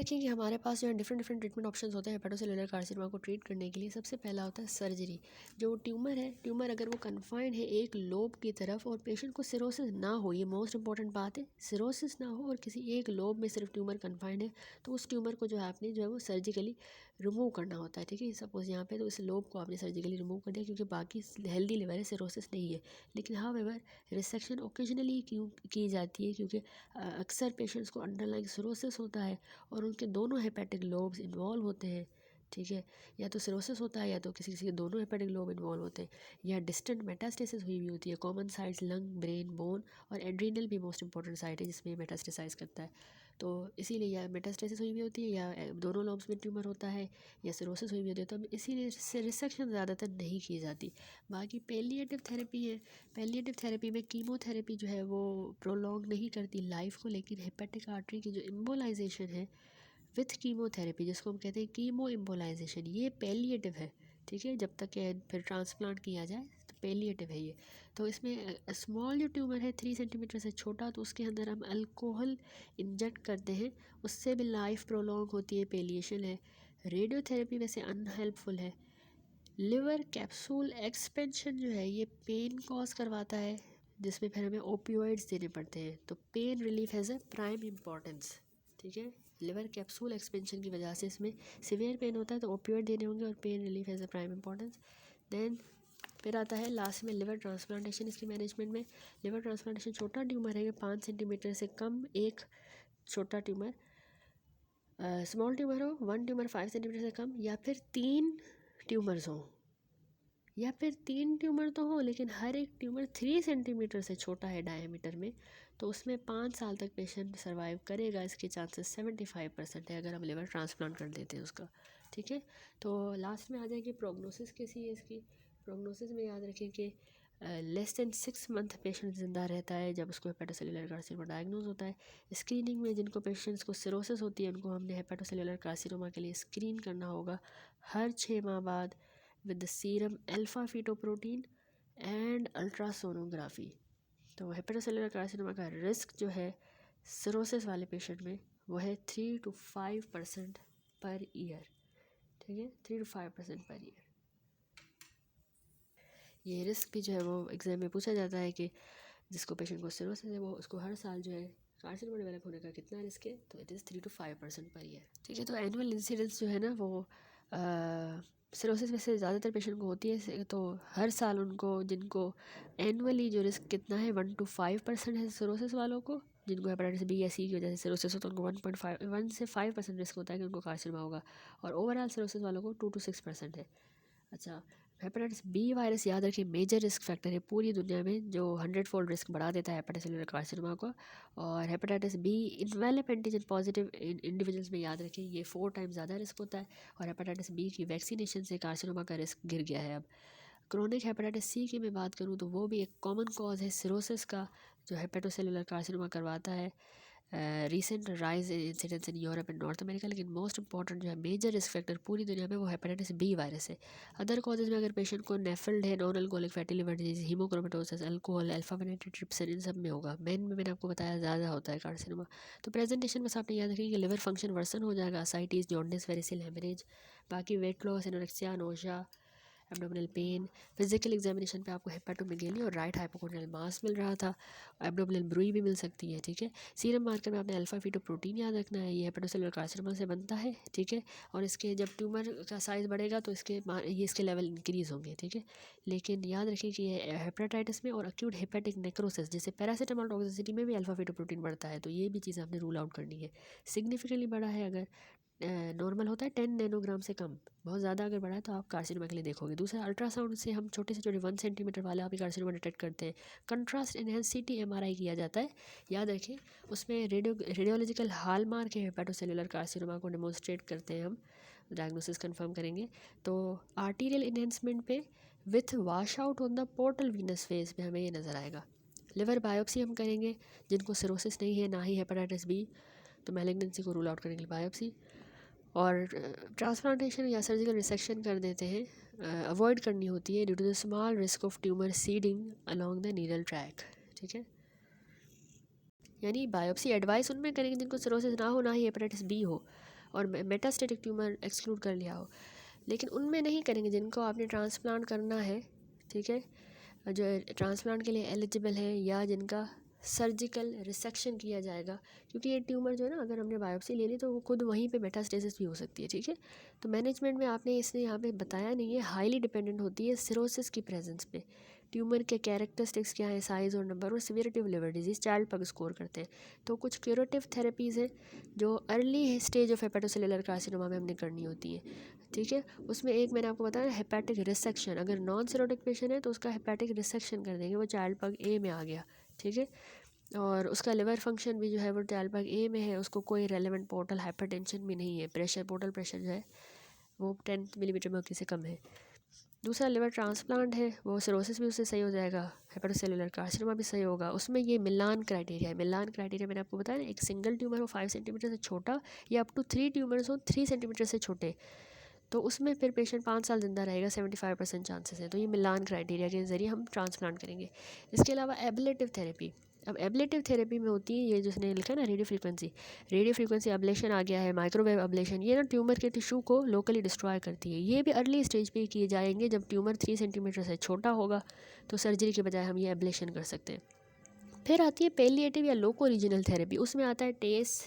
रखें कि हमारे पास जो है डिफरेंट ट्रीटमेंट ऑप्शंस होते हैं हेपेटोसेलुलर कार्सिनोमा को ट्रीट करने के लिए। सबसे पहला होता है सर्जरी। जो ट्यूमर है, ट्यूमर अगर वो कन्फाइंड है एक लोब की तरफ और पेशेंट को सिरोसिस ना हो, ये मोस्ट इंपॉर्टेंट बात है, सिरोसिस ना हो और किसी एक लोब में सिर्फ ट्यूमर कन्फाइंड है, तो उस ट्यूमर को जो है आपने जो है वो सर्जिकली रिमूव करना होता है। ठीक है, सपोज़ यहाँ पे तो इस लोब को आपने सर्जिकली रिमूव कर दिया क्योंकि बाकी हेल्दी लिवर है, सिरोसिस नहीं है। लेकिन हाउएवर रिसेक्शन ओकेजनली क्यों की जाती है, क्योंकि अक्सर पेशेंट्स को अंडरलाइंग सिरोसिस होता है और उनके दोनों हेपेटिक लोब्स इन्वॉल्व होते हैं। ठीक है, या तो सिरोसिस होता है या तो किसी किसी के दोनों हेपेटिक लोब इन्वॉल्व होते हैं, या डिस्टेंट मेटास्टेसिस हुई हुई है। Common sites lung, brain, bone और एड्रीनल भी मोस्ट इंपॉर्टेंट साइट है जिसमें मेटास्टेसाइज करता है। तो इसीलिए या मेटास्टेसिस हुई हुई होती है या दोनों लोब्स में ट्यूमर होता है या सिरोसिस हुई हुई होती है, तो इसीलिए रिसेक्शन ज़्यादातर नहीं की जाती। बाकी पैलिएटिव थेरेपी है। पैलिएटिव थेरेपी में कीमोथेरेपी जो है वो प्रोलॉन्ग नहीं करती लाइफ को, लेकिन हेपेटिक आर्टरी की जो एम्बोलाइजेशन है विथ कीमोथेरेपी, जिसको हम कहते हैं कीमो एम्बोलाइजेशन, ये पैलिएटिव है। ठीक है, जब तक फिर ट्रांसप्लांट किया जाए तो पैलिएटिव है ये। तो इसमें स्मॉल जो ट्यूमर है 3 सेंटीमीटर से छोटा, तो उसके अंदर हम अल्कोहल इंजेक्ट करते हैं, उससे भी लाइफ प्रोलॉन्ग होती है, पैलिएशन है। रेडियोथेरेपी वैसे अनहेल्पफुल है। लिवर कैप्सूल एक्सपेंशन जो है ये पेन कॉज करवाता है, जिसमें फिर हमें ओपियोइड्स देने पड़ते हैं। तो pen relief has a prime importance. ठीक है, लिवर कैप्सूल एक्सपेंशन की वजह से इसमें सिवियर पेन होता है तो ओपियोइड देने होंगे और pain relief has a prime importance. Then फिर आता है लास्ट में लिवर ट्रांसप्लांटेशन। इसकी मैनेजमेंट में लिवर ट्रांसप्लांटेशन छोटा ट्यूमर है 5 सेंटीमीटर से कम, एक छोटा ट्यूमर, स्मॉल ट्यूमर हो, 1 ट्यूमर 5 सेंटीमीटर से कम, या फिर 3 ट्यूमर्स हों, या फिर 3 ट्यूमर तो हो लेकिन हर एक ट्यूमर 3 सेंटीमीटर से छोटा है डायमीटर में, तो उसमें 5 साल तक पेशेंट सर्वाइव करेगा। इसके चांसेस 75% है अगर हम लिवर ट्रांसप्लांट कर देते हैं उसका। ठीक है, तो लास्ट में आ जाएगी प्रोग्नोसिस कैसी है इसकी। प्रोग्नोसिस में याद रखें कि लेस दैन 6 मंथ पेशेंट ज़िंदा रहता है जब उसको हेपेटोसेलुलर कार्सिनोमा डायग्नोज होता है। स्क्रीनिंग में जिनको पेशेंट्स को सिरोसिस होती है उनको हमने हेपेटोसेलुलर कार्सिनोमा के लिए स्क्रीन करना होगा हर 6 माह बाद with the serum alpha fetoprotein and ultrasonography. तो हेपेटोसेलुलर कार्सिनोमा का रिस्क जो है सिरोसिस वाले पेशेंट में वो है 3 to 5% पर ईयर। ठीक है, 3 to 5% पर ईयर। ये रिस्क भी जो है वो एग्जाम में पूछा जाता है कि जिसको पेशेंट को सिरोसिस है वो उसको हर साल जो है कार्सिनोमा डेवलप होने का कितना रिस्क है, तो it is 3 to 5% per year. ठीक है, तो एनुअल इंसिडेंस जो है ना वो सिरोसिस में से ज़्यादातर पेशेंट को होती है, तो हर साल उनको जिनको एनुअली जो रिस्क कितना है 1 to 5% है सिरोसिस वालों को, जिनको हेपेटाइटिस बी या सी की वजह से सिरोसिस हो तो उनको 1 से 5% रिस्क होता है कि उनको कार्सिनोमा होगा, और ओवरऑल सिरोसिस वालों को 2 to 6% है। अच्छा, हेपेटाइटिस बी वायरस याद रखिए मेजर रिस्क फैक्टर है पूरी दुनिया में, जो 100-fold रिस्क बढ़ा देता है हेपेटोसेलुलर कार्सिनोमा को। और hepatitis B envelope antigen positive individuals में याद रखिए ये 4 टाइम्स ज़्यादा रिस्क होता है, और हेपेटाइटिस बी की वैक्सीनेशन से कार्सिनोमा का रिस्क गिर गया है अब। क्रोनिक हेपेटाइटिस सी की मैं बात करूँ तो वो भी एक कॉमन कॉज है सिरोसिस का जो हेपेटोसेलुलर कार्सिनोमा करवाता है। Recent rise incidence in Europe and North America, लेकिन मोस्ट इंपॉर्टेंट जो है मेजर रिस्क फैक्टर पूरी दुनिया में वो हेपेटाइटिस बी वायरस है। अदर कॉजेज में अगर पेशेंट को नेफल्ड है, non alcoholic fatty liver disease, haemochromatosis, alcohol, alpha one antitrypsin, इन सब में होगा। मेन में मैंने आपको बताया ज़्यादा होता है कार्सिनोमा। तो प्रेजेंटेशन बस आपने याद रखिए कि लिवर फंक्शन वर्सन हो जाएगा, असाइटिस, जॉन्डिस, वेरिसिल हेमरेज, बाकी weight loss, anorexia, nausea, abdominal pain. Physical examination पे आपको हेपेटोमेगेली और राइट हाइपोकोंड्रियल मास मिल रहा था, एब्डोमिनल ब्रूई भी मिल सकती है। ठीक है, सीरम मार्कर में आपने अल्फा फीटोप्रोटीन याद रखना है, ये हेपेटोसेलुलर कार्सिनोमा से बनता है। ठीक है, और इसके जब ट्यूमर का साइज़ बढ़ेगा तो इसके लेवल इंक्रीज़ होंगे। ठीक है, लेकिन याद रखें कि ये हेपेटाइटिस में और एक्यूट हेपेटिक नेक्रोसिस जैसे पैरासीटामोल टॉक्सिसिटी में भी अल्फा फीटोप्रोटीन बढ़ता है, तो ये भी चीज़ आपने रूल आउट करनी है। सिग्निफिकेंटली बड़ा है अगर नॉर्मल होता है 10 नैनोग्राम से कम, बहुत ज़्यादा अगर बढ़ा है तो आप कार्सिनोमा के लिए देखोगे। दूसरा, अल्ट्रासाउंड से हम छोटे से छोटे 1 सेंटीमीटर वाले आप कार्सिनोमा डिटेक्ट करते हैं। कंट्रास्ट एनहेंस CT MRI किया जाता है, याद रखें उसमें रेडियोलॉजिकल हॉलमार्क है हेपेटोसेलुलर कार्सिनोमा को डेमोन्स्ट्रेट करते हैं हम, डायग्नोसिस कंफर्म करेंगे। तो आर्टीरियल इन्हेंसमेंट पे with wash out on the portal Venus phase पे हमें ये नज़र आएगा। लिवर बायोप्सी हम करेंगे जिनको सिरोसिस नहीं है ना ही हेपेटाइटिस बी, तो मैलिग्नेंसी को रूल आउट करने के लिए बायोप्सी, और ट्रांसप्लांटेशन या सर्जिकल रिसेक्शन कर देते हैं, अवॉइड करनी होती है due to the small risk of tumour seeding along the needle track. ठीक है, यानी बायोप्सी एडवाइस उनमें करेंगे जिनको सिरोसिस ना हो, ना ही हेपेटाइटिस बी हो और मेटास्टेटिक ट्यूमर एक्सक्लूड कर लिया हो। लेकिन उनमें नहीं करेंगे जिनको आपने ट्रांसप्लांट करना है, ठीक है, जो ट्रांसप्लांट के लिए एलिजिबल है या जिनका सर्जिकल रिसेक्शन किया जाएगा, क्योंकि ये ट्यूमर जो है ना, अगर हमने बायोप्सी ले ली तो वो खुद वहीं पे मेटास्टेसिस भी हो सकती है, ठीक है। तो मैनेजमेंट में आपने इसने यहाँ पे बताया नहीं है, हाईली डिपेंडेंट होती है सिरोसिस की प्रेजेंस पे। ट्यूमर के कैरेक्टरिस्टिक्स क्या है, साइज़ और नंबर, और severity of liver disease child पग स्कोर करते हैं। तो कुछ क्यूरेटिव थेरेपीज़ हैं जो early stage of hepatocellular carcinoma में हमने करनी होती हैं, ठीक है। उसमें एक मैंने आपको बताया हेपेटिक रिसेक्शन, अगर नॉन सिरोटिक पेशेंट है तो उसका हेपेटिक रिसेक्शन कर देंगे, वो चाइल्ड पग ए में आ गया, ठीक है। और उसका लिवर फंक्शन भी जो है वो चाइल्ड पग ए में है, उसको कोई रेलेवेंट पोर्टल हाइपरटेंशन भी नहीं है, प्रेशर पोर्टल प्रेशर जो है वो 10 मिलीमीटर मर्क्यूरी से कम है। दूसरा लिवर ट्रांसप्लांट है, वो सिरोसिस भी उससे सही हो जाएगा, हेपेटोसेलुलर कार्सिनोमा भी सही होगा। उसमें ये मिलान क्राइटेरिया है। मिलान क्राइटेरिया मैंने आपको बताया ना, एक सिंगल ट्यूमर हो 5 सेंटीमीटर से छोटा या अप टू 3 ट्यूमर्स हो 3 सेंटीमीटर से छोटे, तो उसमें फिर पेशेंट 5 साल ज़िंदा रहेगा, 75% चांसेस है। तो ये मिलान क्राइटेरिया के ज़रिए हम ट्रांसप्लांट करेंगे। इसके अलावा एबलेटिव थेरेपी, अब एबलेटिव थेरेपी में होती है ये जिसने लिखा है ना रेडियो फ्रीक्वेंसी अब्लेशन आ गया है, माइक्रोवेव अब्लेशन, ये ना ट्यूमर के टिश्यू को लोकली डिस्ट्रॉय करती है। ये भी अर्ली स्टेज पे किए जाएंगे, जब ट्यूमर 3 सेंटीमीटर से छोटा होगा तो सर्जरी के बजाय हम ये एब्लेशन कर सकते हैं। फिर आती है पेलिएटिव या लोको रीजनल थेरेपी, उसमें आता है टेस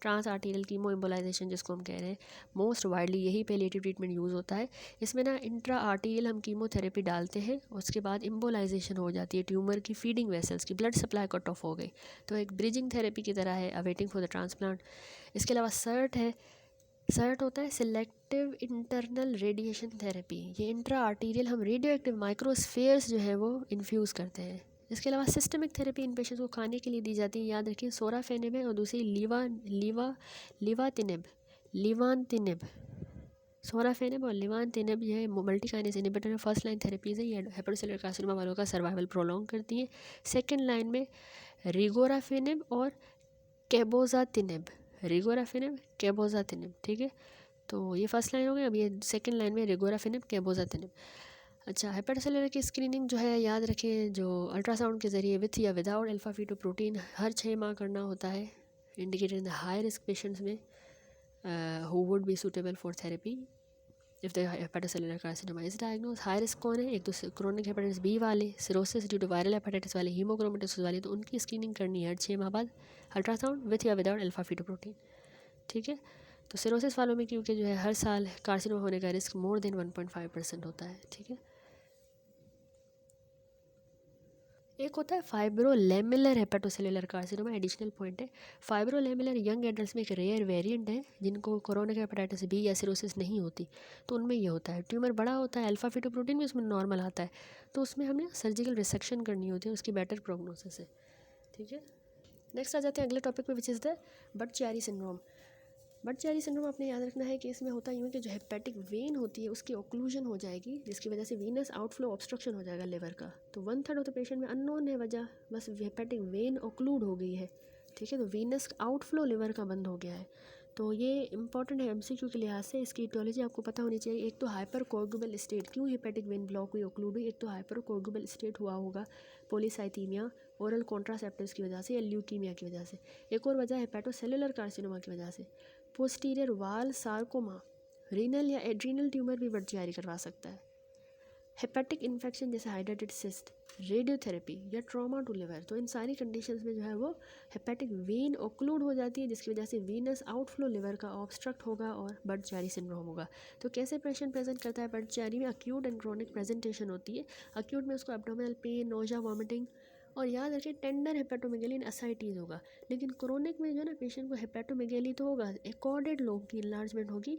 ट्रांस आर्टीरियल कीमो एम्बोलाइजेशन जिसको हम कह रहे हैं, मोस्ट वाइडली यही पेलिएटिव ट्रीटमेंट यूज़ होता है। इसमें ना इंट्रा आर्टीरियल हम कीमोथेरेपी डालते हैं, उसके बाद एम्बोलाइजेशन हो जाती है, ट्यूमर की फीडिंग वेसल्स की ब्लड सप्लाई कट ऑफ हो गई, तो एक ब्रिजिंग थेरेपी की तरह है, अवेटिंग फॉर द ट्रांसप्लांट। इसके अलावा सर्ट है, सर्ट होता है सिलेक्टिव इंटरनल रेडिएशन थेरेपी, ये इंट्रा आर्टीरियल हम रेडियो एक्टिव माइक्रोस्फेयर्स जो है वो इन्फ्यूज़ करते हैं। इसके अलावा सिस्टमिक थेरेपी इन पेशेंट्स को खाने के लिए दी जाती है, याद रखिए सोराफेनिब है और दूसरी लिवानतिनिब। सोराफेनिब और लिवानतिनिब ये मल्टी काइनेज इनहिबिटर है, फर्स्ट लाइन थेरेपीज़ है, ये हेपेटोसेलुलर कार्सिनोमा वालों का सर्वाइवल प्रोलॉन्ग करती हैं। सेकेंड लाइन में रिगोराफेनिब और कैबोजातिनिब, ठीक है। तो ये फर्स्ट लाइन हो गई, अब ये सेकेंड लाइन में रिगोराफेनिब कैबोजातिनिब। अच्छा, हेपेटोसेलुलर की स्क्रीनिंग जो है याद रखें, जो अल्ट्रासाउंड के ज़रिए विथ या विदाउट अल्फा फीटोप्रोटीन हर 6 माह करना होता है, indicated in the high risk patients में who would be suitable for therapy if the hepatocellular carcinoma is diagnose. High risk कौन है, एक तो क्रोनिक हेपेटाइटिस बी वाले, cirrhosis due to viral hepatitis वाले, हीमोक्रोमेटोसिस वाले, तो उनकी स्क्रीनिंग करनी है हर 6 माह बाद, अल्ट्रासाउंड विथ या विदाउट अल्फा फीटोप्रोटीन, ठीक है। तो सिरोसिस वालों में क्योंकि जो है हर साल कार्सिनोमा होने का रिस्क मोर देन 1.5% होता है, ठीक है। एक होता है फाइब्रोलेमुलर हेपेटोसेलुलर कार्सिनोमा, एडिशनल पॉइंट है, फाइब्रोलेमुलर यंग एडल्ट्स में एक रेयर वेरिएंट है जिनको क्रोनिक हेपेटाइटिस बी या सिरोसिस नहीं होती, तो उनमें ये होता है, ट्यूमर बड़ा होता है, अल्फा फीटोप्रोटीन भी उसमें नॉर्मल आता है, तो उसमें हमें सर्जिकल रिसेक्शन करनी होती है, उसकी बेटर प्रोग्नोसिस है, ठीक है। नेक्स्ट आ जाते हैं अगले टॉपिक पे, which is the Budd Chiari syndrome. Budd Chiari syndrome आपने याद रखना है कि इसमें होता यूँ है कि जो हेपेटिक वेन होती है उसकी ओक्लूजन हो जाएगी, जिसकी वजह से वीनस आउटफ्लो ऑब्स्ट्रक्शन हो जाएगा लिवर का। तो 1/3 ऑफ द पेशेंट में अननोन है वजह, बस हेपेटिक वेन ओक्लूड हो गई है, ठीक है, तो वीनस आउटफ्लो लिवर का बंद हो गया है। तो ये इंपॉर्टेंट है एमसीक्यू के लिहाज से, इसकी इटियोलॉजी आपको पता होनी चाहिए। एक तो हाइपर कोगुबल स्टेट, क्यों हेपेटिक वेन ब्लॉक हुई ओक्लूड हुई, एक तो हाइपर कोगुबल स्टेट हुआ होगा पॉलीसाइथीमिया, ओरल कॉन्ट्रासेप्टिव्स की वजह से या ल्यूकीमिया की वजह से। एक और वजह हेपेटोसेलुलर कार्सिनोमा की वजह से। पोस्टीरियर वाल सार्कोमा, रीनल या एड्रीनल ट्यूमर भी बट-चियारी करवा सकता है। हेपेटिक इन्फेक्शन जैसे हाइड्रेटेड सिस्ट, रेडियोथेरेपी या ट्रॉमा टू लिवर, तो इन सारी कंडीशंस में जो है वो हेपेटिक वेन ओक्लूड हो जाती है, जिसकी वजह से वीनस आउटफ्लो लिवर का ऑब्स्ट्रक्ट होगा और बट-चियारी सिंड्रोम होगा। तो कैसे पेशेंट प्रेजेंट करता है बट-चियारी में, अक्यूट एंड क्रोनिक प्रेजेंटेशन होती है। अक्यूट में उसको एब्डोमिनल पेन, नोजा, वॉमिटिंग, और याद रखिए टेंडर हेपेटोमेगेली इन असाइटीज़ होगा। लेकिन क्रोनिक में जो है ना पेशेंट को हेपेटोमेगेली तो होगा, एकॉर्डेड लोब की इन्लार्जमेंट होगी,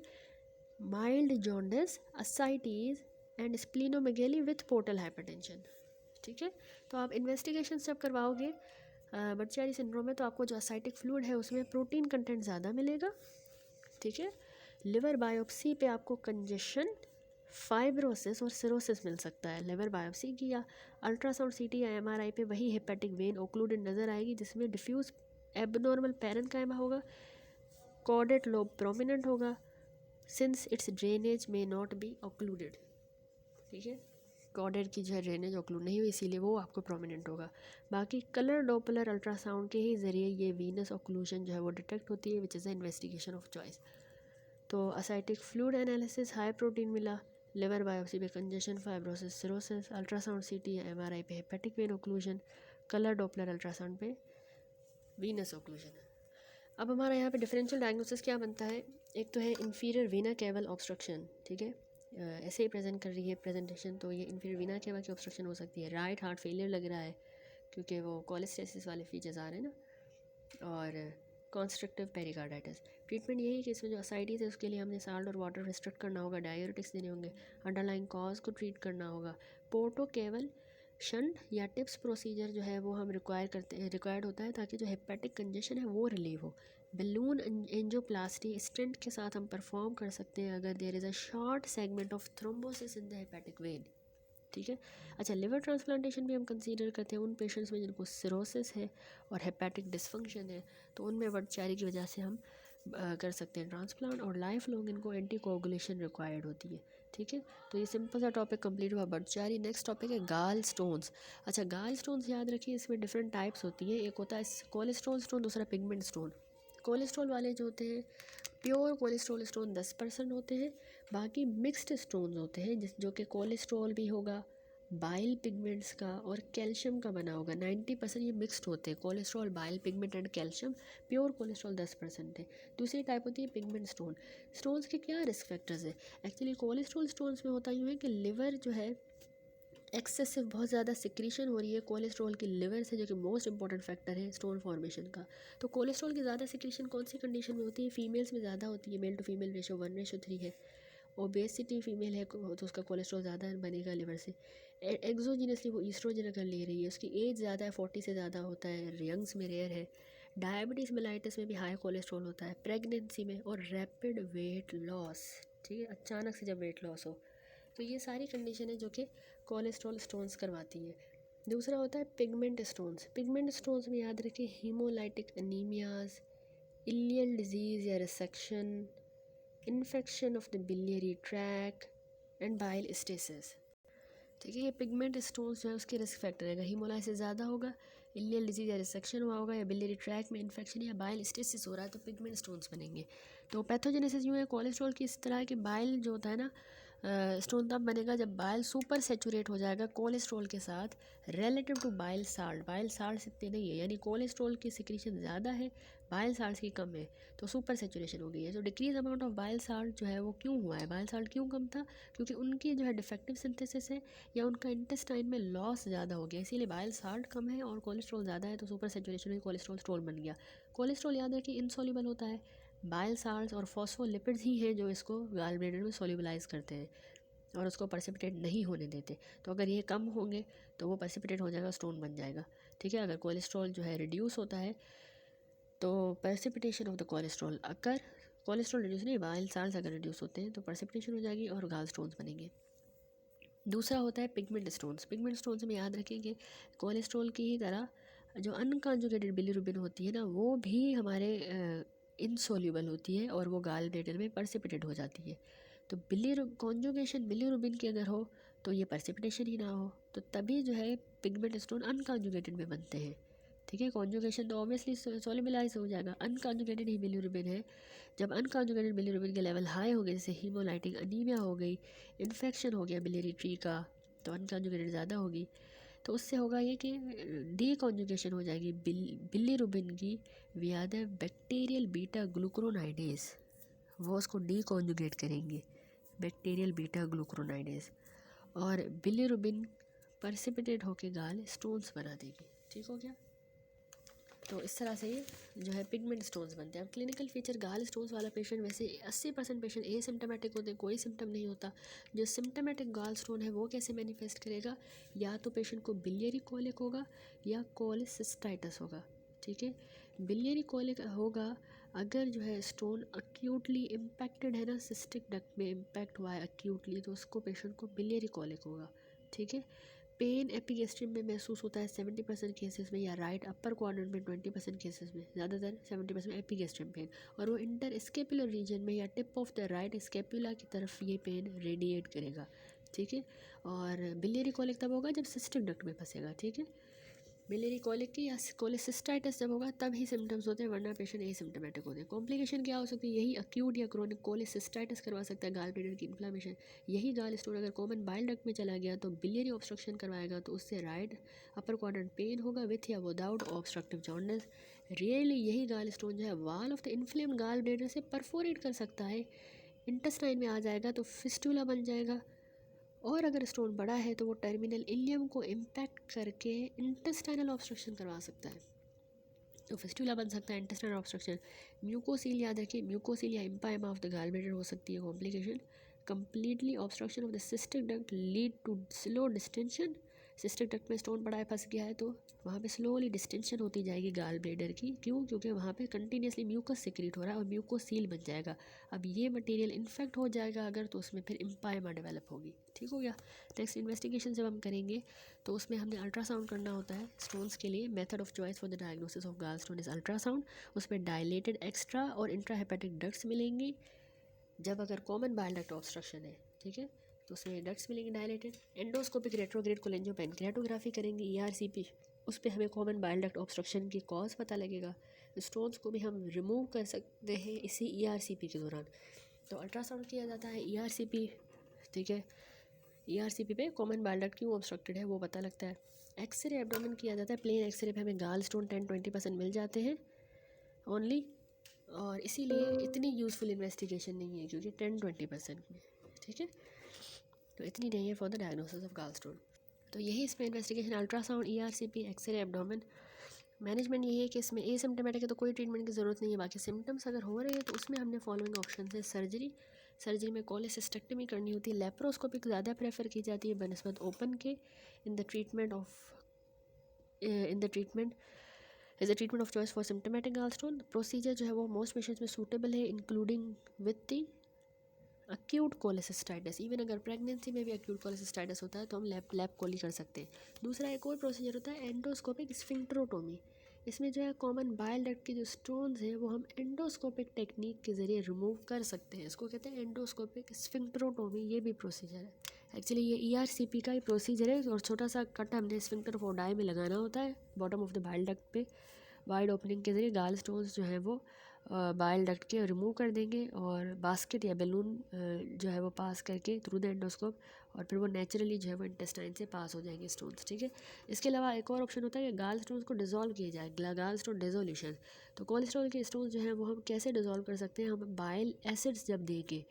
mild jaundice, ascites and splenomegaly with portal hypertension, ठीक है। तो आप इन्वेस्टिगेशन जब करवाओगे बट-चियारी सिंड्रोम में, तो आपको जो असाइटिक फ्लूइड है उसमें प्रोटीन कंटेंट ज़्यादा मिलेगा, ठीक है। लिवर बायोप्सी पे आपको कंजेशन, फाइब्रोसिस और सिरोसिस मिल सकता है। लिवर बायोप्सी की या अल्ट्रासाउंड सीटी या एमआरआई पे वही हेपेटिक वेन ओक्लूडेड नज़र आएगी, जिसमें डिफ्यूज एबनॉर्मल पैरेन्काइमा होगा, कॉर्डेट लोब प्रोमिनेंट होगा, सिंस इट्स ड्रेनेज में नॉट बी ओक्लूडेड, ठीक है। कॉर्डेड की जो है ड्रेनेज ऑक्लूड नहीं हुई, इसीलिए वो आपको प्रोमिनेंट होगा। बाकी कलर डॉपलर अल्ट्रासाउंड के ही ज़रिए ये वीनस ऑक्लूजन जो है वो डिटेक्ट होती है, विच is the investigation of choice. तो असाइटिक फ्लूइड एनालिसिस, हाई प्रोटीन मिला, लिवर बायोप्सी पे कंजेशन, फाइब्रोसिस, सिरोसिस, अल्ट्रासाउंड सीटी या एमआरआई पे hepatic vein occlusion, colour Doppler ultrasound पे वीनस ऑक्लूजन। अब हमारा यहाँ पे डिफरेंशियल डायग्नोसिस क्या बनता है? एक तो है इन्फीरियर वीना केवल ऑब्स्ट्रक्शन, ठीक है, ऐसे ही प्रेजेंट कर रही है प्रेजेंटेशन, तो ये इन्फीरियर वीना केवल की ऑब्स्ट्रक्शन हो सकती है। राइट हार्ट फेलियर लग रहा है क्योंकि वो कोलेस्टेसिस वाले फीचर्स आ रहे हैं ना, और कॉन्स्ट्रक्टिव पेरिकार्डाइटिस। ट्रीटमेंट यही है कि इसमें जो असाइटीज़ है उसके लिए हमने साल्ट और वाटर रिस्ट्रिक्ट करना होगा, डाययूरेटिक्स देने होंगे, अंडरलाइन कॉज को ट्रीट करना होगा। पोर्टो केवल शंट या टिप्स प्रोसीजर जो है वो हम रिक्वायर्ड होता है ताकि जो हेपेटिक कंजेशन है वो रिलीव हो। बलून एंजियोप्लास्टी स्टेंट के साथ हम परफॉर्म कर सकते हैं अगर there is a short segment of thrombosis in the hepatic vein, ठीक है। अच्छा, लिवर ट्रांसप्लांटेशन भी हम कंसीडर करते हैं उन पेशेंट्स में जिनको सिरोसिस है और हेपेटिक डिसफंक्शन है, तो उनमें बर्डचारी की वजह से हम कर सकते हैं ट्रांसप्लांट, और लाइफ लॉन्ग इनको एंटी कोगुलेशन रिक्वायर्ड होती है, ठीक है। तो ये सिंपल सा टॉपिक कंप्लीट हुआ बर्डचारी। नेक्स्ट टॉपिक है गाल स्टोन्स। अच्छा, गाल स्टोन्स याद रखिए, इसमें डिफरेंट टाइप्स होती है। एक होता है कोलेस्ट्रॉल स्टोन, दूसरा पिगमेंट स्टोन। कोलेस्ट्रॉल वाले जो होते हैं, प्योर कोलेस्ट्रॉल स्टोन 10% होते हैं, बाकी मिक्स्ड स्टोन्स होते हैं जो कि कोलेस्ट्रॉल भी होगा, बाइल पिगमेंट्स का और कैल्शियम का बना होगा। 90% ये मिक्स्ड होते हैं, cholesterol, bile pigment and calcium. Pure cholesterol 10% है। दूसरी टाइप होती है पिगमेंट स्टोन। स्टोन्स के क्या रिस्क फैक्टर्स है? एक्चुअली कोलेस्ट्रॉल स्टोन्स में होता यूँ है कि लिवर जो है एक्सेसिव बहुत ज़्यादा सिक्रीशन हो रही है कोलेस्ट्रॉल की लिवर से, जो कि मोस्ट इंपॉर्टेंट फैक्टर है स्टोन फॉर्मेशन का। तो कोलेस्ट्रॉल की ज़्यादा सिक्रीशन कौन सी कंडीशन में होती है? फीमेल्स में ज़्यादा होती है, मेल टू फीमेल रेशो 1:3 है। ओबेसिटी फीमेल है तो उसका कोलेस्ट्रॉल ज़्यादा बनेगा लिवर से। एक्सोजीनसली वो ईस्ट्रोजन अगर ले रही है, उसकी एज ज़्यादा है, 40 से ज़्यादा होता है, यंग्स में रेयर है। डायबिटीज़ मेलाइटिस में भी हाई कोलेस्ट्रॉल होता है, प्रेगनेंसी में, और रैपिड वेट लॉस, ठीक है, अचानक से जब वेट लॉस हो। तो ये सारी कंडीशन है जो कि कोलेस्ट्रॉल स्टोन्स करवाती है। दूसरा होता है पिगमेंट स्टोन्स। पिगमेंट स्टोन्स में याद रखिए हीमोलाइटिक एनीमियाज, इलियल डिजीज़ या resection, infection of the biliary track and bile stasis, ठीक है। ये पिगमेंट स्टोन्स जो है उसके रिस्क फैक्टर है। अगर हीमोलाइसिस ज़्यादा होगा, इलियल डिजीज़ या रिसेक्शन हुआ होगा, या बिलियरी ट्रैक में इन्फेक्शन या बाइल स्टेसिस हो रहा है, तो पिगमेंट स्टोन्स बनेंगे। तो पैथोजेनेसिस यूँ है कोलेस्ट्रॉल की इस तरह के बाइल जो होता है ना, स्टोन तब बनेगा जब बाइल सुपर सेचुरेट हो जाएगा कोलेस्ट्रॉल के साथ relative to bile salt. Bile salt इतने नहीं है, यानी कोलेस्ट्रॉल की सिक्रीशन ज़्यादा है, बाइल साल्ट की कम है, तो सुपर सेचुरेशन हो गई है। तो decrease amount of bile salt जो है वो क्यों हुआ है? बाइल साल्ट क्यों कम था? क्योंकि उनकी जो है डिफेक्टिव सिंथेसिस है, या उनका इंटेस्टाइन में लॉस ज़्यादा हो गया, इसीलिए बाइल साल्ट कम है और कोलेस्ट्रॉल ज़्यादा है, तो सुपर सेचुरेशन हुई, कोलेस्ट्रॉल स्टोन बन गया। कोलेस्ट्रॉल याद रखिए इनसॉल्युबल होता है, बाइल साल्ट्स और फॉस्फोलिपिड्स ही हैं जो इसको गाल ब्लैडर में सोल्यूबलाइज करते हैं और उसको पर्सिपिटेट नहीं होने देते। तो अगर ये कम होंगे तो वो पर्सिपिटेट हो जाएगा, स्टोन बन जाएगा, ठीक है। अगर कोलेस्ट्रॉल जो है रिड्यूस होता है तो पर्सिपिटेशन ऑफ द कोलेस्ट्रॉल, अगर कोलेस्ट्रॉल रिड्यूस नहीं, बाइल साल्ट्स अगर रिड्यूस होते हैं तो पर्सिपिटेशन हो जाएगी और गाल स्टोन्स बनेंगे। दूसरा होता है पिगमेंट स्टोन्स। पिगमेंट स्टोन्स में याद रखें कि कोलेस्ट्रॉल की ही तरह जो अनकॉन्जुगेटेड बिलीरुबिन होती है ना, वो भी हमारे इनसोल्यूबल होती है और वो गाल ब्लैडर में पर्सिपिटेट हो जाती है। तो कॉन्जुगेशन बिलीरुबिन की अगर हो तो ये पर्सिपिटेशन ही ना हो, तो तभी जो है पिगमेंट स्टोन अनकॉन्जुगेटेड में बनते हैं, ठीक है। कॉन्जुगेशन तो ऑब्वियसली सोल्यूबलाइज हो जाएगा, अनकॉन्जुगेटेड ही बिलीरुबिन है। जब अनकॉन्जुगेटेड बिलीरुबिन के लेवल हाई हो गए, जैसे हीमोलाइटिक अनीमिया हो गई, इन्फेक्शन हो गया बिलियरी ट्री का, तो अनकॉन्जुगेटेड ज़्यादा होगी, तो उससे होगा ये कि डी कॉन्जुगेशन हो जाएगी बिलीरुबिन की विया द बैक्टीरियल बीटा ग्लूक्रोनाइडेज, वो उसको डी कॉन्जुगेट करेंगे, बैक्टीरियल बीटा ग्लूक्रोनाइडेज, और बिलीरुबिन पर्सिपिटेट होके गाल स्टोन्स बना देगी, ठीक हो गया। तो इस तरह से ये जो है पिगमेंट स्टोन्स बनते हैं। अब क्लिनिकल फीचर, गाल स्टोन्स वाला पेशेंट वैसे 80% पेशेंट एसिम्टोमेटिक होते हैं, कोई सिम्टम नहीं होता। जो सिम्टोमेटिक गाल स्टोन है वो कैसे मैनिफेस्ट करेगा? या तो पेशेंट को बिलियरी कोलिक होगा या कोलिसिस्टाइटिस होगा, ठीक है। बिलियरी कोलिक होगा अगर जो है स्टोन अक्यूटली इम्पैक्टेड है ना, सिस्टिक डक्ट में इम्पैक्ट हुआ है अक्यूटली, तो उसको पेशेंट को बिलियरी कोलिक होगा, ठीक है। पेन एपिगेस्ट्रिम में महसूस होता है 70% केसेस में, या राइट अपर क्वाड्रेंट में 20% केसेस में, ज़्यादातर 70% एपिगेस्ट्रिम पेन, और वो इंटर स्केपुलर रीजन में या tip of the right scapula की तरफ ये पेन रेडिएट करेगा, ठीक है। और बिलियरी कॉलिक तब होगा जब सिस्टिक डक्ट में फंसेगा, ठीक है। बिलियरी कॉलिक की या कोलेसिस्टाइटिस जब होगा तब ही सिम्टम्स होते हैं, वरना पेशेंट एसिम्टोमेटिक होते हैं। कॉम्प्लिकेशन क्या हो सकती है? यही अक्यूट या क्रोनिक कोलेसिस्टाइटिस करवा सकता है, गाल ब्लैडर की इन्फ्लामेशन। यही गाल स्टोन अगर कॉमन बाइल डक्ट में चला गया तो बिलियरी ऑब्स्ट्रक्शन करवाएगा, तो उससे राइट अपर क्वाड्रेंट पेन होगा विथ या विदाउट ऑब्स्ट्रक्टिव जॉन्डिस। रियली यही गाल स्टोन जो है wall of the inflamed gall bladder से परफोरेट कर सकता है, इंटेस्टाइन में आ जाएगा तो फिस्टुला बन जाएगा। और अगर स्टोन बड़ा है तो वो टर्मिनल इलियम को इम्पैक्ट करके इंटेस्टाइनल ऑब्स्ट्रक्शन करवा सकता है, तो फिस्टुला बन सकता है, इंटेस्टाइनल ऑब्स्ट्रक्शन। म्यूकोसील याद रखिए, म्यूकोसील या empyema of the gall bladder हो सकती है complication. Completely obstruction of the cystic duct lead to slow distension. Cystic duct में स्टोन बड़ा है, फंस गया है, तो वहाँ पे स्लोली डिस्टेंशन होती जाएगी गाल ब्लैडर की। क्यों? क्योंकि वहाँ पे कंटिन्यूसली म्यूकस सिक्रीट हो रहा है और म्यूकोसील बन जाएगा। अब ये मटेरियल इन्फेक्ट हो जाएगा अगर, तो उसमें फिर इम्पाइमा डेवलप होगी, ठीक हो गया। नेक्स्ट इन्वेस्टिगेशन जब हम करेंगे तो उसमें हमने अल्ट्रासाउंड करना होता है स्टोन्स के लिए। Method of choice for the diagnosis of gall stone is ultrasound. उसमें डायलेटेड एक्स्ट्रा और इंट्राहेपेटिक डक्ट्स मिलेंगी जब अगर कॉमन बाइल डक्ट ऑब्स्ट्रक्शन है, ठीक है, तो उसमें डक्ट्स मिलेंगे डायलेटेड। एंडोस्कोपिक रेट्रोग्रेड कोलेंजियोपेनक्रेटोग्राफी करेंगे, ERCP, उस पर हमें कॉमन बाइल डक्ट ऑब्स्ट्रक्शन की कॉज पता लगेगा। स्टोन्स को भी हम रिमूव कर सकते हैं इसी ERCP के दौरान। तो अल्ट्रासाउंड किया जाता है, ERCP, ठीक है, ERCP पे कॉमन बाइल डक्ट क्यों ऑब्स्ट्रक्टेड है वो पता लगता है। एक्सरे एब्डोमेन किया जाता है, प्लेन एक्सरे पे हमें गाल स्टोन 10-20% मिल जाते हैं ओनली, और इसीलिए इतनी यूज़फुल इन्वेस्टिगेशन नहीं है क्योंकि 10-20% में, ठीक है, तो इतनी नहीं है for the diagnosis of gall stone. तो यही इसमें investigation, ultrasound, ERCP, X ray abdomen. Management यही है कि इसमें एसिम्टोमेटिक है तो कोई ट्रीटमेंट की ज़रूरत नहीं है, बाकी सिम्टम्स अगर हो रहे हैं तो उसमें हमने फॉलोइंग ऑप्शन है। सर्जरी में कोलेसिस्टेक्टमी करनी होती है, लेप्रोस्कोपिक ज़्यादा प्रेफर की जाती है बनस्बत ओपन के। In the treatment is the treatment of choice for symptomatic गाल स्टोन। प्रोसीजर जो है वो मोस्ट पेशेंट्स में सूटेबल है, including with the acute cholecystitis. Even अगर प्रेगनेंसी में भी अक्यूट कोलेसिस्टाइटिस होता है तो हम लैप कोली कर सकते हैं। दूसरा एक और प्रोसीजर होता है एंडोस्कोपिक स्फिंक्टरोटोमी। इसमें जो है कॉमन बाइल डक्ट के जो स्टोन्स हैं वो हम एंडोस्कोपिक टेक्निक के ज़रिए रिमूव कर सकते हैं, इसको कहते हैं एंडोस्कोपिक स्फिंक्टरोटोमी। ये भी प्रोसीजर है, एक्चुअली ये ERCP का ही प्रोसीजर है। और छोटा सा कट हमने स्फिंक्टर फोडाई में लगाना होता है bottom of the bile duct पे, वाइड ओपनिंग के ज़रिए गाल स्टोन्स जो हैं वो बाइल डक्ट के रिमूव कर देंगे, और बास्केट या बैलून जो है वो पास करके थ्रू द एंडोस्कोप, और फिर वो नेचुरली जो है वो इंटेस्टाइन से पास हो जाएंगे स्टोन्स, ठीक है। इसके अलावा एक और ऑप्शन होता है कि गाल स्टोन्स को डिज़ोल्व किया जाए, गाल स्टोन डिजोल्यूशन। तो कोलेस्ट्रॉल के स्टोन्स जो हैं वो हम कैसे डिज़ोल्व कर सकते हैं? हम बाइल एसिड्स जब दे के,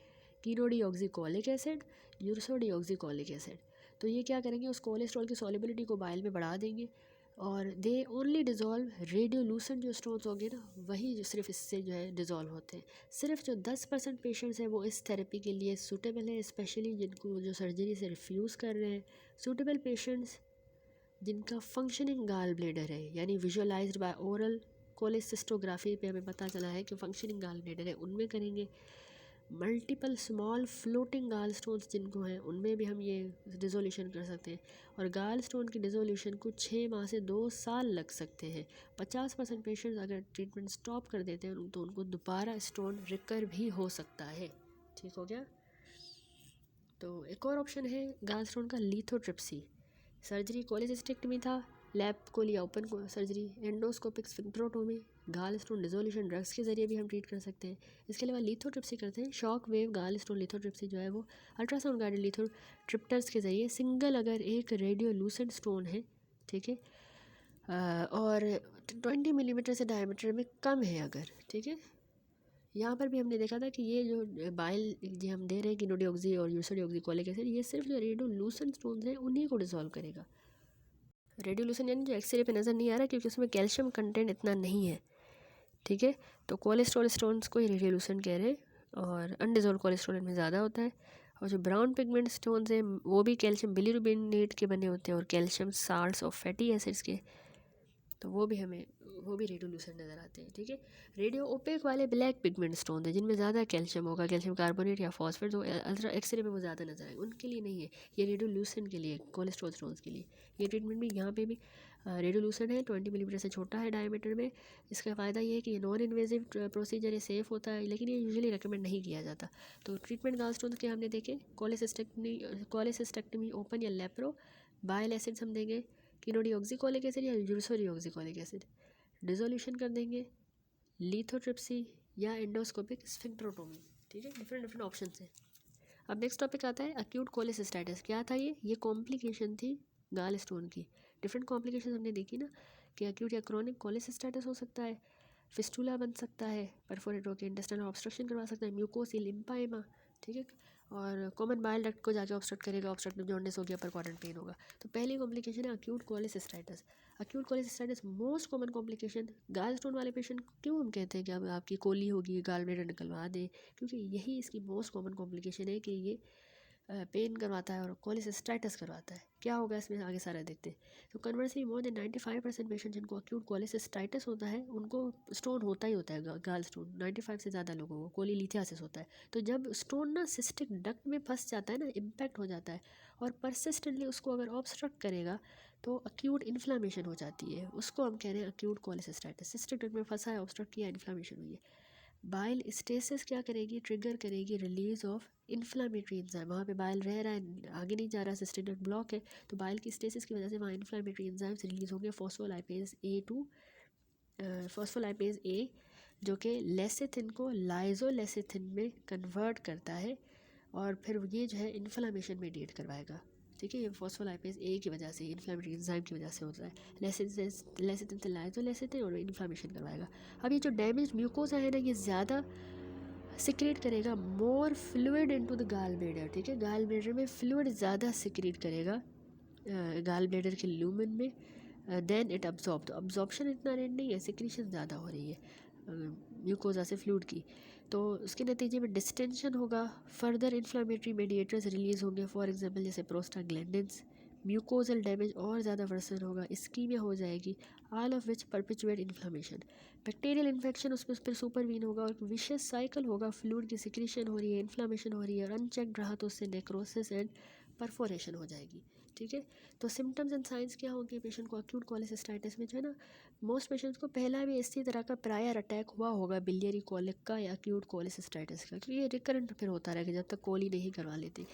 कीनोडीऑक्सीकोलिक एसिड, यूरसोडीऑक्सीकोलिक एसिड, तो ये क्या करेंगे, उस कोलेस्ट्रॉल की सॉलिबिलिटी को बाइल में बढ़ा देंगे, और दे ओनली डिज़ोल्व रेडियोलूसेंट जो स्टोन्स होंगे ना, वही जो सिर्फ इससे जो है डिज़ोल्व होते हैं। सिर्फ जो 10% पेशेंट्स हैं वो इस थेरेपी के लिए सूटेबल है, स्पेशली जिनको जो सर्जरी से रिफ्यूज़ कर रहे हैं। सूटेबल पेशेंट्स जिनका फंक्शनिंग गाल ब्लैडर है, यानी विजुअलाइज्ड बाय ओरल कोलेसिस्टोग्राफी पे हमें पता चला है कि फंक्शनिंग गाल ब्लैडर है, उनमें करेंगे। मल्टीपल स्मॉल फ्लोटिंग गाल स्टोन्स जिनको हैं उनमें भी हम ये डिज़ोल्यूशन कर सकते हैं, और गाल स्टोन की डिज़ोल्यूशन को 6 माह से 2 साल लग सकते हैं। 50% पेशेंट्स अगर ट्रीटमेंट स्टॉप कर देते हैं तो उनको दोबारा स्टोन रिकर भी हो सकता है, ठीक हो गया। तो एक और ऑप्शन है गाल स्टोन का, लिथोट्रिप्सी। सर्जरी कोलेसिस्टेक्टमी था, लैप को लिया ओपन को सर्जरी, एंडोस्कोपिक स्फिंक्टरोटोमी, गाल स्टोन डिज़ोल्यूशन ड्रग्स के ज़रिए भी हम ट्रीट कर सकते हैं। इसके अलावा लिथोट्रिप्सी करते हैं, शॉक वेव गाल स्टोन लिथोट्रिप्सी जो है वो अल्ट्रासाउंड गाइडेड लिथोट्रिप्टर्स के ज़रिए, सिंगल अगर एक रेडियोलूसेंट स्टोन है, ठीक है, और 20 मिलीमीटर से डायमीटर में कम है अगर, ठीक है। यहाँ पर भी हमने देखा था कि ये जो बाइल जो हम दे रहे हैं कीनोडीऑक्सी और यूरसोडीऑक्सीकोलिक एसिड, ये सिर्फ जो रेडियोलूसेंट स्टोन्स हैं उन्हीं को डिसॉल्व करेगा। रेडियोलूसेंट यानी जो एक्सरे पे नज़र नहीं आ रहा क्योंकि उसमें कैल्शियम कंटेंट इतना नहीं है, ठीक है। तो कोलेस्ट्रॉल स्टोन्स को ही रेडियोलूसेंट कह रहे हैं, और अनडिजोल्व कोलेस्ट्रॉल इनमें ज़्यादा होता है। और जो ब्राउन पिगमेंट स्टोन्स हैं वो भी कैल्शियम बिलिरुबिनेट के बने होते हैं और कैल्शियम साल्ट्स और फैटी एसिड्स के, तो वो भी रेडियोलूसेंट नज़र आते हैं, ठीक है। रेडियो ओपेक वाले ब्लैक पिगमेंट स्टोन है जिनमें ज़्यादा कैल्शियम होगा, कैल्शियम कार्बोनेट या फॉस्फेट, जो अल्ट्रा एक्सरे में वो ज़्यादा नजर आए, उनके लिए नहीं है, ये रेडियोलूसेंट के लिए, कोलेस्ट्रॉल स्टोन्स के लिए। ये ट्रीटमेंट भी यहाँ पे भी रेडियोल्यूसेंट है, 20 मिलीमीटर से छोटा है डायमीटर में। इसका फ़ायदा ये है कि ये नॉन इन्वेजिव प्रोसीजर है, सेफ़ होता है, लेकिन ये यूजुअली रिकमेंड नहीं किया जाता। तो ट्रीटमेंट गालस्टोन के हमने देखे, कोलेसिस्टेक्टमी ओपन या लेप्रो, बाइल एसिड्स हम देंगे, कीनोडीऑक्सीकोलिक एसिड या यूरसोडीऑक्सीकोलिक एसिड, डिसोल्यूशन कर देंगे, लिथोट्रिप्सी या एंडोस्कोपिक स्फिंक्टरोटोमी। ठीक है, डिफरेंट ऑप्शन है। अब नेक्स्ट टॉपिक आता है अक्यूट कोलेसिस्टाइटिस। क्या था ये कॉम्प्लिकेशन थी गाल स्टोन की। डिफरेंट कॉम्प्लिकेशन हमने देखी ना कि अक्यूट या क्रॉनिक कोलेसिस्टाइटिस हो सकता है, फिस्टुला बन सकता है, परफोरेट होकर इंटेस्टाइनल ऑब्स्ट्रक्शन करवा सकता है, म्यूकोसिल लिम्फाइमा, ठीक है, और कॉमन बाइल डक्ट को जाके ऑब्स्ट्रक्ट करेगा, ऑब्स्ट्रक्टिव जॉन्डिस हो गया, पर क्वाड्रेंट पेन होगा। तो पहली कॉम्प्लिकेशन है acute cholecystitis. Acute cholecystitis most common complication. गाल स्टोन वाले पेशेंट क्यों हम कहते हैं कि अब आपकी कोली होगी, गाल ब्लैडर निकलवा दें, क्योंकि यही इसकी मोस्ट कॉमन कॉम्प्लिकेशन है कि ये पेन करवाता है और कोलेसिस्टाइटिस करवाता है। क्या होगा इसमें आगे सारा देखते हैं। तो कन्वर्सली मोर देन 95% पेशेंट जिनको अक्यूट कोलेसिस्टाइटिस होता है उनको स्टोन होता ही होता है, गाल स्टोन। 95 से ज़्यादा लोगों को कोलीलिथियासिस होता है। तो जब स्टोन ना सिस्टिक डक्ट में फंस जाता है ना, इम्पैक्ट हो जाता है और परसिस्टेंटली उसको अगर ऑब्स्ट्रक्ट करेगा तो अक्यूट इन्फ्लामेशन हो जाती है, उसको हम कह रहे हैं अक्यूट कोलेसिस्टाइटिस। सिस्टिक डक्ट में फंसा है, ऑब्स्ट्रक्ट किया, इन्फ्लामेशन हुई है। बाइल स्टेसिस क्या करेगी, ट्रिगर करेगी रिलीज ऑफ इन्फ्लामेटरी एंजाइम। वहाँ पे बाइल रह रहा है, आगे नहीं जा रहा, सिस्टिक डक्ट ब्लॉक है, तो बाइल की स्टेसिस की वजह से वहाँ इन्फ्लामेटरी एंजाइम्स रिलीज होंगे, फॉस्फोलाइपेज ए जो कि लेसिथिन को लाइजोलेसिथिन में कन्वर्ट करता है और फिर ये जो है इन्फ्लामेशन मेडिएट करवाएगा। ठीक है, ये फॉस्फोलाइपेज ए की वजह से, इन्फ्लामेटरी एंजाइम की वजह से होता है। लेसिथिन से लाइजोलेसिथिन और इन्फ्लामेशन करवाएगा। अब ये जो डैमेज म्यूकोसा है ना, ये ज़्यादा सिक्रेट करेगा more fluid into the gall bladder. ठीक है, गाल ब्लैडर में फ्लूइड ज़्यादा सिक्रेट करेगा गाल ब्लैडर के ल्यूमेन में देन इट अब्जॉर्ब। तो अब्जॉर्प्शन इतना रेट नहीं है, सिक्रीशन ज़्यादा हो रही है म्यूकोजा से फ्लूइड की। तो उसके नतीजे में डिस्टेंशन होगा, फर्दर इन्फ्लामेटरी मेडिएटर्स रिलीज़ होंगे, फॉर एग्जांपल जैसे प्रोस्टाग्लैंडिन्स। म्यूकोजल डैमेज और ज़्यादा वर्सन होगा, इस्कीमिया हो जाएगी, all of which perpetuate inflammation. Bacterial infection उसमें फिर सुपरवीन होगा और विशेष साइकिल होगा, फ्लूइड की सिक्रीशन हो रही है, इन्फ्लामेशन हो रही है और अनचेक्ड रहा तो उससे नेक्रोसिस एंड परफोरेशन हो जाएगी। ठीक है, तो सिम्टम्स एंड साइंस क्या होंगे पेशेंट को अक्यूट कोलेसिस्टाइटिस में, जो है ना, मोस्ट पेशेंट्स को पहला भी इसी तरह का प्रायर अटैक हुआ होगा बिलियरी कोलिक का या अक्यूट कोलेसिस्टाइटिस का, क्योंकि ये रिकरेंट फिर होता रहेगा जब तक कोली नहीं करवा लेते।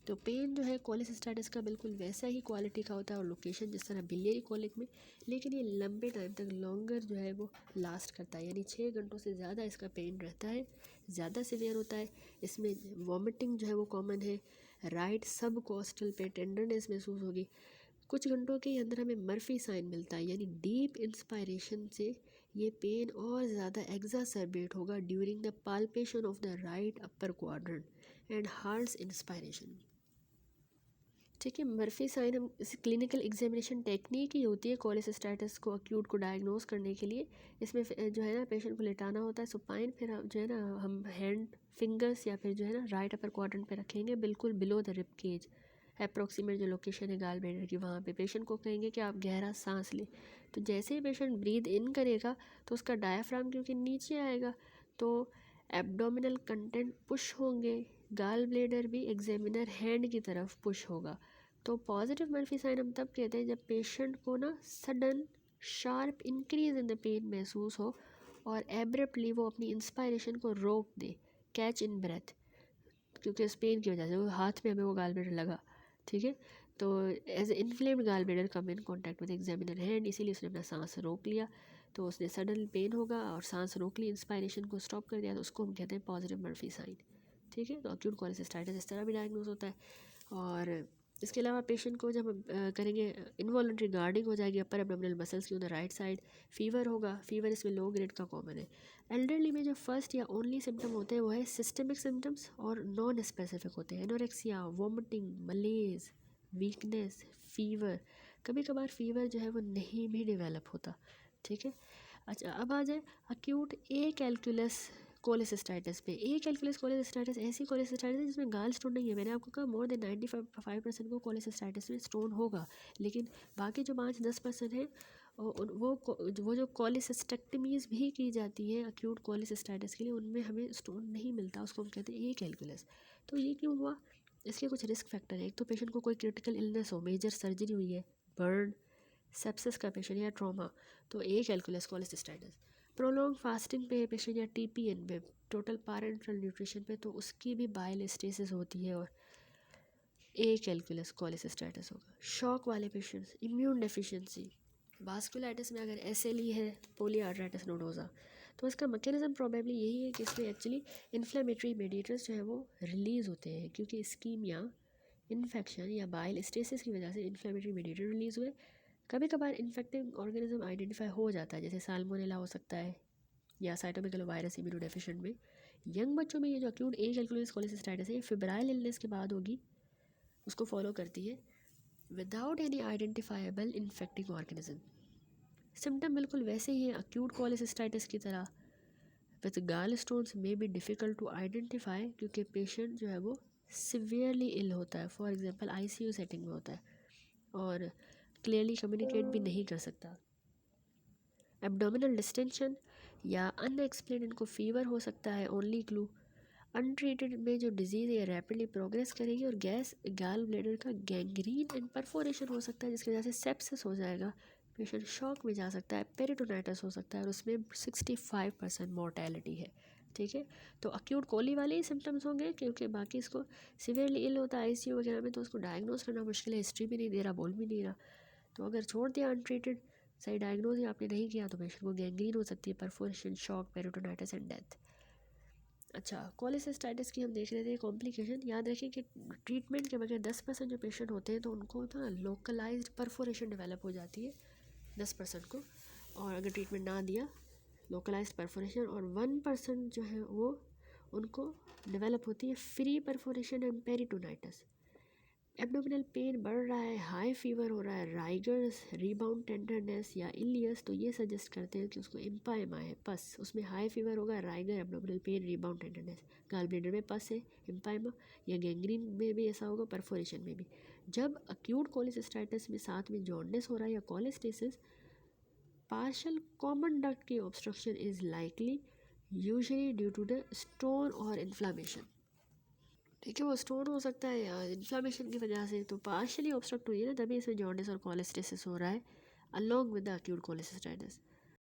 तो पेन जो है कोलेसिस्टाइटिस का बिल्कुल वैसा ही क्वालिटी का होता है और लोकेशन जिस तरह बिलियरी कोलिक में, लेकिन ये लंबे टाइम तक लॉन्गर जो है वो लास्ट करता है, यानी 6 घंटों से ज़्यादा इसका पेन रहता है, ज़्यादा सीवियर होता है। इसमें वॉमिटिंग जो है वो कॉमन है, राइट सब कोस्टल पे टेंडरनेस महसूस होगी। कुछ घंटों के अंदर हमें मर्फी साइन मिलता है, यानी डीप इंस्पायरेशन से ये पेन और ज़्यादा एग्जासर्बेट होगा during the palpation of the right upper quadrant and hearts inspiration. ठीक है, मर्फी साइन हम इस क्लिनिकल एग्जामिनेशन टेक्निक ही होती है कोलेसिस्टाइटिस को अक्यूट को डायग्नोज करने के लिए। इसमें जो है ना पेशेंट को लेटाना होता है सुपाइन, फिर जो है ना हम हैंड फिंगर्स या फिर जो है ना राइट अपर क्वाड्रेंट पे रखेंगे, बिल्कुल below the rib cage, approximate जो लोकेशन है गाल ब्लैडर की, वहाँ पे पेशेंट को कहेंगे कि आप गहरा सांस लें। तो जैसे ही पेशेंट ब्रीद इन करेगा तो उसका डायाफ्राम क्योंकि नीचे आएगा तो एब्डोमिनल कंटेंट पुश होंगे, गाल ब्लैडर भी एग्जामिनर हैंड की तरफ पुश होगा। तो पॉजिटिव मर्फी साइन हम तब कहते हैं जब पेशेंट को ना sudden sharp increase in the pain महसूस हो और एब्रप्टली वो अपनी इंस्पायरेशन को रोक दे, कैच इन ब्रेथ, क्योंकि उस पेन की वजह से वो हाथ में हमें वो गाल ब्लैडर लगा। ठीक है, तो as inflamed gall bladder come in contact with examiner hand, इसीलिए उसने अपना सांस रोक लिया, तो उसने सडन पेन होगा और सांस रोक ली, इंस्पायरेशन को स्टॉप कर दिया, तो उसको हम कहते हैं पॉजिटिव मर्फी साइन। ठीक है, तो अक्यूट कोलेसिस्टाइटिस इस तरह भी डायग्नोज होता है। और इसके अलावा पेशेंट को जब हम करेंगे इनवॉलंटरी गार्डिंग हो जाएगी अपर एब्डोमिनल मसल्स की on the right side, fever होगा, फीवर इसमें लो ग्रेड का कॉमन है। एल्डरली में जो फर्स्ट या ओनली सिम्टम होते हैं वो है सिस्टमिक सिम्टम्स और नॉन स्पेसिफिक होते हैं, एनोरेक्सिया, वॉमिटिंग, मलेज, वीकनेस, फीवर। कभी कभार फीवर जो है वो नहीं भी डेवलप होता। ठीक है, अच्छा अब आ जाए अक्यूट ए कैलकुलस कोलेसिस्टाइटिस पे। ए कैलकुलस कोलेसिस्टाइटिस ऐसी कोलेसिस्टाइटिस है जिसमें गाल स्टोन नहीं है। मैंने आपको कहा मोर देन 95% को कोलेसिस्टाइटिस में स्टोन होगा, लेकिन बाकी जो 5-10% है वो जो कोलेसिस्टेक्टमीज भी की जाती है अक्यूट कोलेसिस्टाइटिस के लिए, उनमें हमें स्टोन नहीं मिलता, उसको हम कहते हैं ए कैलकुलस। तो ये क्यों हुआ, इसके कुछ रिस्क फैक्टर है। एक तो पेशेंट को कोई क्रिटिकल इलनेस हो, मेजर सर्जरी हुई है, बर्न, सेप्सिस का पेशेंट या ट्रॉमा तो ए कैलकुलस कोलेसिस्टाइटिस। प्रोलॉन्ग फास्टिंग पे पेशेंट या टीपीएन पे टोटल पैरेंटल न्यूट्रिशन पे तो उसकी भी बाइल स्टेसिस होती है और ए कैलकुलस कोलेसिस्टाइटिस होगा। शॉक वाले पेशेंट्स, इम्यून डेफिशिएंसी, वास्कुलाइटिस में अगर एसएलई है, पोलीआर्थराइटिस नोडोजा, तो इसका मैकेनिज्म प्रोबेबली यही है कि इसमें एक्चुअली इन्फ्लेमेटरी मेडिएटर्स जो है वो रिलीज़ होते हैं, क्योंकि इस्कीमिया, इन्फेक्शन या बाइल स्टेसिस की वजह से इन्फ्लेमेटरी मेडिएटर रिलीज़ हुए। कभी कभार इन्फेक्टिंग ऑर्गेनिज्म आइडेंटिफाई हो जाता है, जैसे साल्मोनेला हो सकता है या साइटोमेगालोवायरस इम्यूनोडेफिशिएंट में। यंग बच्चों में ये जो अक्यूट ए कैलकुलस कोलेसिस्टाइटिस है ये फिब्राइल इलनेस के बाद होगी, उसको फॉलो करती है without any identifiable infecting organism. Symptom बिल्कुल वैसे ही हैं अक्यूट कोलेसिस्टाइटिस की तरह। विद गाल स्टोन्स में बी डिफ़िकल्ट टू आइडेंटिफाई, क्योंकि पेशेंट जो है वो सिवियरली इल होता है, फॉर एग्जांपल आईसीयू सेटिंग में होता है और क्लियरली कम्युनिकेट भी नहीं कर सकता। एब्डोमिनल डिस्टेंशन या अनएक्सप्लेन इनको फीवर हो सकता है ओनली क्लू। अनट्रीटेड में जो डिजीज़ है रैपिडली प्रोग्रेस करेगी और गैस गैल ब्लैडर का गैंग्रीन एंड परफोरेशन हो सकता है, जिसकी वजह से सेप्सिस हो जाएगा, पेशेंट शॉक में जा सकता है, पेरिटोनाइटिस हो सकता है और उसमें 65% मोर्टेलिटी है। ठीक है, तो अक्यूट कोली वाले ही सिम्टम्स होंगे, क्योंकि बाकी इसको सिवियरली इल होता है आईसीयू वगैरह में, तो उसको डायग्नोज करना मुश्किल है, हिस्ट्री भी नहीं दे रहा, बोल भी नहीं रहा। तो अगर छोड़ दिया अनट्रीटेड, सही डायग्नोज ही आपने नहीं किया, तो पेशेंट को गैंग्रीन हो सकती है, perforation, shock, peritonitis and death. अच्छा, कोलेसिस्टाइटिस की हम देख रहे थे कॉम्प्लिकेशन। याद रखिए कि ट्रीटमेंट के बगैर 10% जो पेशेंट होते हैं तो उनको ना लोकलाइज्ड परफोरेशन डेवलप हो जाती है 10% को, और अगर ट्रीटमेंट ना दिया लोकलाइज्ड परफोरेशन, और 1% जो है वो उनको डेवलप होती है free perforation and peritonitis. Abdominal pain बढ़ रहा है, हाई फीवर हो रहा है, राइगर्स, रीबाउंड टेंडरनेस या इलियस, तो ये सजेस्ट करते हैं कि उसको इम्पाइमा है, पस, उसमें हाई फीवर होगा, rigor, abdominal pain, rebound tenderness, gall bladder में पस है, इम्पाइमा, या गैंग्रीन में भी ऐसा होगा, परफोरेशन में भी। जब अक्यूट कोलेसिस्टाइटिस में साथ में जॉन्डिस हो रहा है या कोलेस्टेसिस, पार्शल कॉमन डक्ट की obstruction is likely, usually due to the stone और इन्फ्लामेशन। ठीक है, वो स्टोन हो सकता है या इन्फ्लामेशन की वजह से, तो पार्शियली ऑब्स्ट्रक्ट हुई है ना, तभी इसमें जॉन्डिस और कोलेस्टेसिस हो रहा है along with the acute cholecystitis.